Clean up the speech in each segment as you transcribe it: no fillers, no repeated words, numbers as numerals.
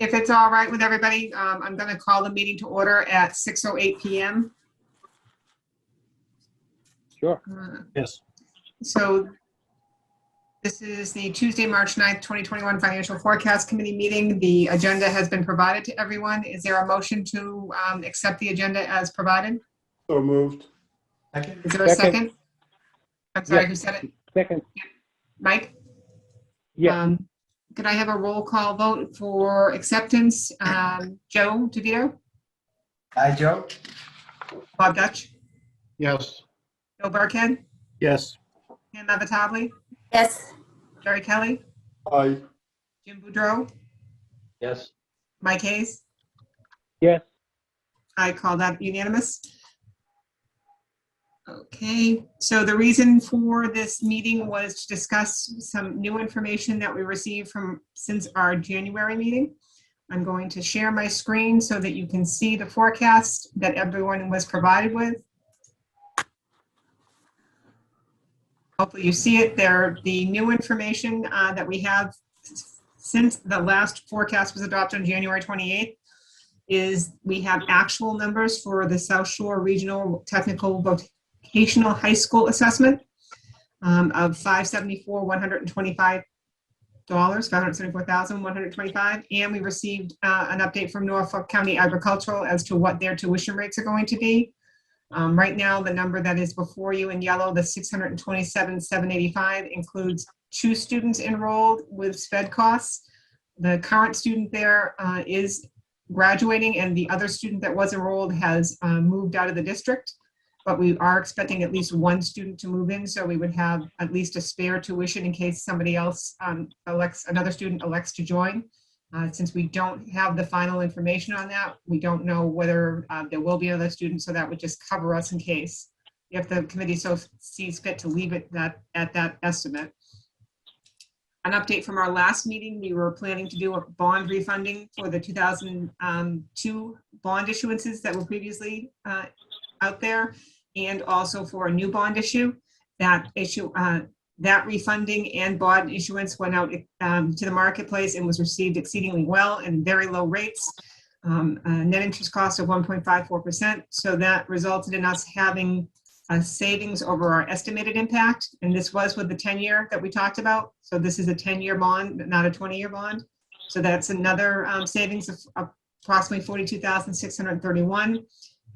If it's all right with everybody, I'm going to call the meeting to order at 6:08 PM. Sure. Yes. So this is the Tuesday, March 9th, 2021 Financial Forecast Committee meeting. The agenda has been provided to everyone. Is there a motion to accept the agenda as provided? So moved. Is there a second? I'm sorry, Yes. who said it? Second. Mike? Yes. Could I have a roll call vote for acceptance? Joe DeVito? Hi, Joe. Bob Dutch? Yes. Bill Burkhead? Yes. Pam Avitabli? Yes. Jerry Kelly? Aye. Jim Boudreau? Yes. Mike Hayes? Yes. I call that unanimous. Okay, so the reason for this meeting was to discuss some new information that we received since our January meeting. I'm going to share my screen so that you can see the forecast that everyone was provided with. Hopefully you see it there. The new information that we have since the last forecast was adopted on January 28th is we have actual numbers for the South Shore Regional Technical Vocational High School assessment of $574,125, $574,125, and we received an update from Norfolk County Agricultural as to what their tuition rates are going to be. Right now, the number that is before you in yellow, the $627,785, includes 2 students enrolled with sped costs. The current student there is graduating, and the other student that was enrolled has moved out of the district. But we are expecting at least 1 student to move in, so we would have at least a spare tuition in case somebody else another student elects to join. Since we don't have the final information on that, we don't know whether there will be other students, so that would just cover us in case, if the committee so sees fit to leave it at that estimate. An update from our last meeting, we were planning to do a bond refunding for the 2002 bond issuances that were previously out there, and also for a new bond issue. That refunding and bond issuance went out to the marketplace and was received exceedingly well and very low rates, net interest cost of 1.54%. So that resulted in us having a savings over our estimated impact. And this was with the 10-year that we talked about. So this is a 10-year bond, not a 20-year bond. So that's another savings of approximately $42,631.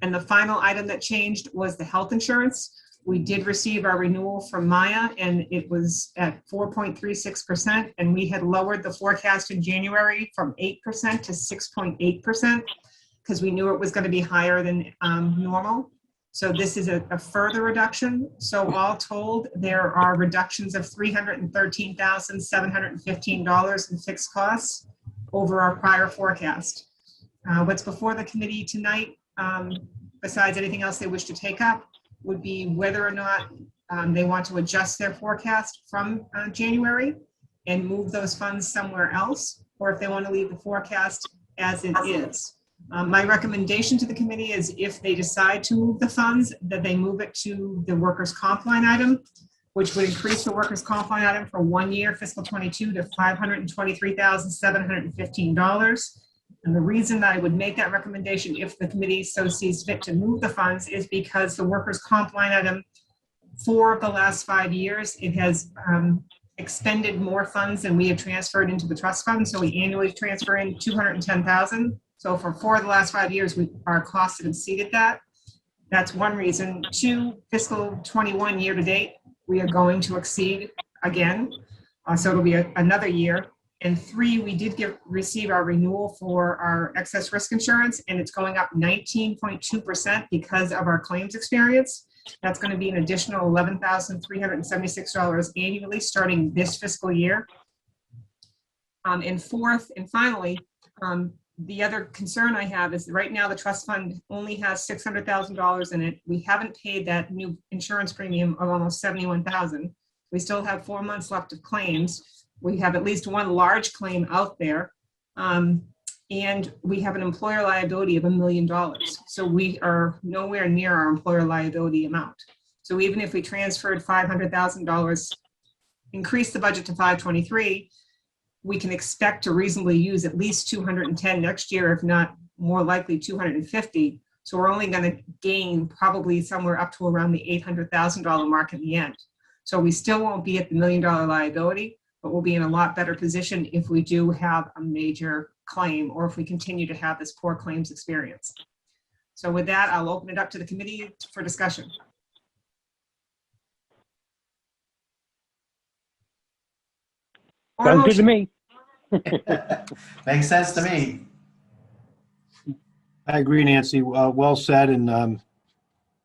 And the final item that changed was the health insurance. We did receive our renewal from Maya, and it was at 4.36%, and we had lowered the forecast in January from 8% to 6.8% because we knew it was going to be higher than normal. So this is a further reduction. So all told, there are reductions of $313,715 in fixed costs over our prior forecast. What's before the committee tonight, besides anything else they wish to take up, would be whether or not they want to adjust their forecast from January and move those funds somewhere else, or if they want to leave the forecast as it is. My recommendation to the committee is if they decide to move the funds, that they move it to the workers' comp line item, which would increase the workers' comp line item for 1 year, fiscal 22, to $523,715. And the reason that I would make that recommendation if the committee so sees fit to move the funds is because the workers' comp line item for the last 5 years, it has expended more funds than we have transferred into the trust fund. So we annually transfer in $210,000. So for 4 of the last 5 years, our costs have exceeded that. That's one reason. 2, fiscal 21 year to date, we are going to exceed again. So it'll be another year. And 3, we did receive our renewal for our excess risk insurance, and it's going up 19.2% because of our claims experience. That's going to be an additional $11,376 annually starting this fiscal year. And 4th, and finally, the other concern I have is right now the trust fund only has $600,000 in it. We haven't paid that new insurance premium of almost $71,000. We still have 4 months left of claims. We have at least 1 large claim out there, and we have an employer liability of $1 million. So we are nowhere near our employer liability amount. So even if we transferred $500,000, increase the budget to 523, we can expect to reasonably use at least 210 next year, if not more likely 250. So we're only going to gain probably somewhere up to around the $800,000 mark in the end. So we still won't be at the $1 million liability, but we'll be in a lot better position if we do have a major claim or if we continue to have this poor claims experience. So with that, I'll open it up to the committee for discussion. Or a Sounds good to motion. me. Makes sense to me. I agree, Nancy. Well said, and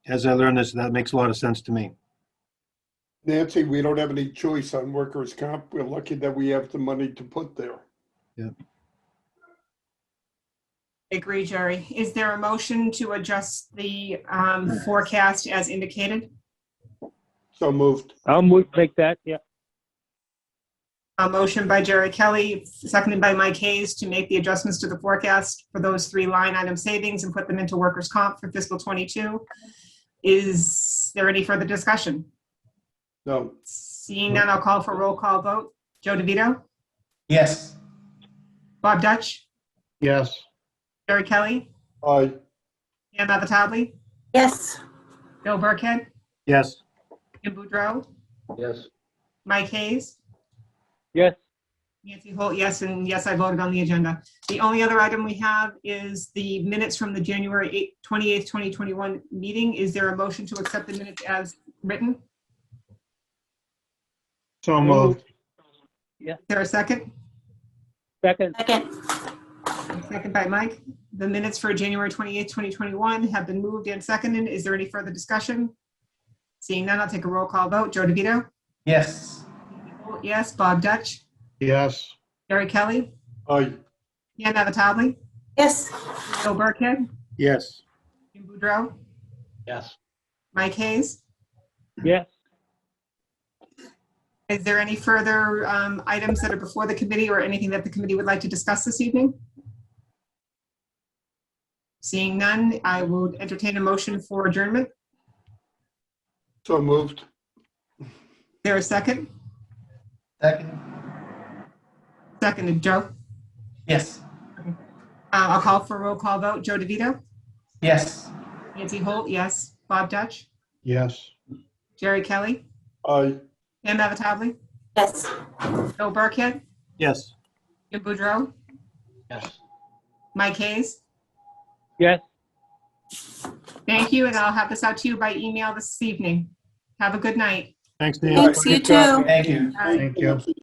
as I learned this, that makes a lot of sense to me. Nancy, we don't have any choice on workers' comp. We're lucky that we have the money to put there. Agree, Jerry. Is there a motion to adjust the forecast as indicated? So moved. I'll make that, yeah. A motion by Jerry Kelly, seconded by Mike Hayes, to make the adjustments to the forecast for those 3 line item savings and put them into workers' comp for fiscal '22. Is there any further discussion? No. Seeing none, I'll call for a roll call vote. Joe DeVito, Yes. Bob Dutch, Yes. Jerry Kelly, Aye. Ann Avatadli, Yes. Bill Burkhead, Yes. Jim Boudreau, Yes. Mike Hayes, Yes, Nancy Holt, yes, and yes, I voted on the agenda. The only other item we have is the minutes from the January 28th, 2021 meeting. Is there a motion to accept the minutes as written? So moved. Is there a second? second, Second. Second by Mike. The minutes for January 28th, 2021 have been moved and seconded. Is there any further discussion? Seeing none, I'll take a roll call vote. Joe DeVito? Yes. Yes. Bob Dutch? Yes. Jerry Kelly? Aye. Ann Avatadli? Yes. Bill Burkhead? Yes. Jim Boudreau? Yes. Mike Hayes? yes. Is there any further items that are before the committee or anything that the committee would like to discuss this evening? Seeing none, I will entertain a motion for adjournment. So moved. Is there a second? Second. Seconded, Joe. Yes. I'll call for a roll call vote. Joe DeVito? Yes. Nancy Holt, yes. Bob Dutch? Yes. Jerry Kelly? Aye. Ann Avatadli? Yes. Bill Burkhead? Yes. Jim Boudreau? Yes. Mike Hayes? Yes. Thank you, and I'll have this out to you by email this evening. Have a good night. Thanks, Nancy. Thanks, you too. Thank you. Bye. Thank you.